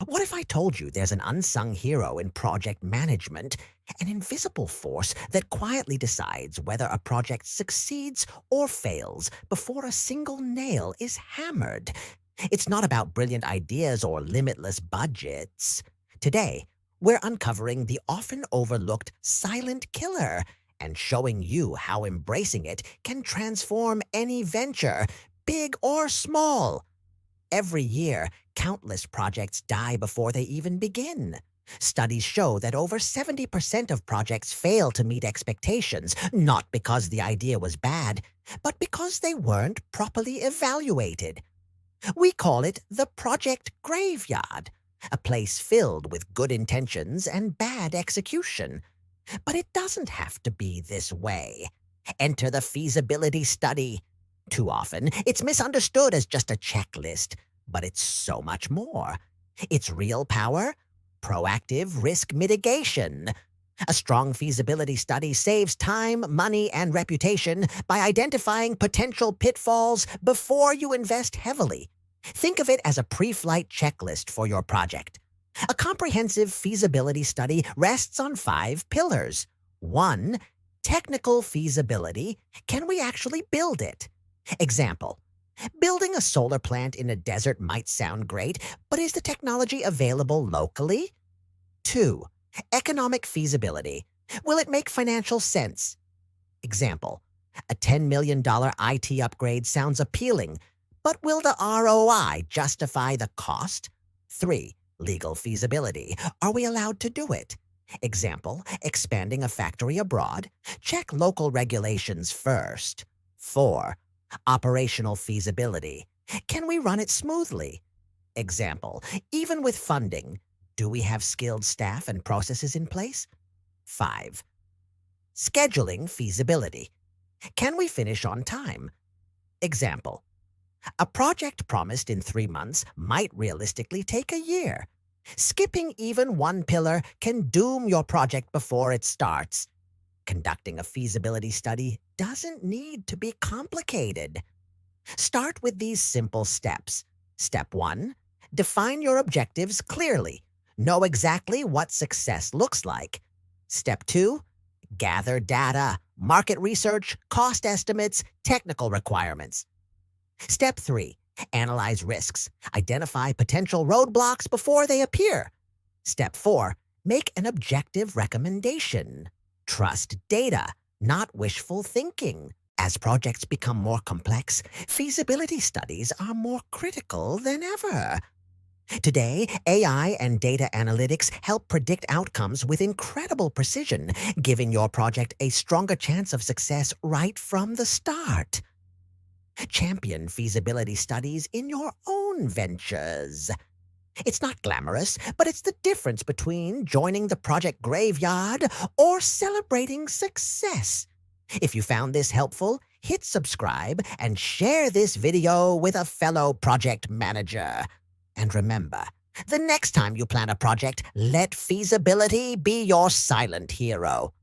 What if I told you there's an unsung hero in project management, an invisible force that quietly decides whether a project succeeds or fails before a single nail is hammered? It's not about brilliant ideas or limitless budgets. Today, we're uncovering the often overlooked silent killer and showing you how embracing it can transform any venture, big or small. Every year, countless projects die before they even begin. Studies show that over 70% of projects fail to meet expectations, not because the idea was bad, but because they weren't properly evaluated. We call it the project graveyard, a place filled with good intentions and bad execution. But it doesn't have to be this way. Enter the feasibility study. Too often, it's misunderstood as just a checklist, but it's so much more. It's real power, proactive risk mitigation. A strong feasibility study saves time, money, and reputation by identifying potential pitfalls before you invest heavily. Think of it as a pre-flight checklist for your project. A comprehensive feasibility study rests on 5 pillars. 1. Technical feasibility. Can we actually build it? Example. Building a solar plant in a desert might sound great, but is the technology available locally? 2. Economic feasibility. Will it make financial sense? Example. A $10 million IT upgrade sounds appealing, but will the ROI justify the cost? 3. Legal feasibility. Are we allowed to do it? Example, expanding a factory abroad. Check local regulations first. 4. Operational feasibility. Can we run it smoothly? Example, even with funding, do we have skilled staff and processes in place? 5. Scheduling feasibility. Can we finish on time? Example, a project promised in 3 months might realistically take a year. Skipping even one pillar can doom your project before it starts. Conducting a feasibility study doesn't need to be complicated. Start with these simple steps. Step 1. Define your objectives clearly. Know exactly what success looks like. Step 2. Gather data, market research, cost estimates, technical requirements. Step 3. Analyze risks. Identify potential roadblocks before they appear. Step 4. Make an objective recommendation. Trust data, not wishful thinking. As projects become more complex, feasibility studies are more critical than ever. Today, AI and data analytics help predict outcomes with incredible precision, giving your project a stronger chance of success right from the start. Champion feasibility studies in your own ventures. It's not glamorous, but it's the difference between joining the project graveyard or celebrating success. If you found this helpful, hit subscribe and share this video with a fellow project manager. And remember, the next time you plan a project, let feasibility be your silent hero.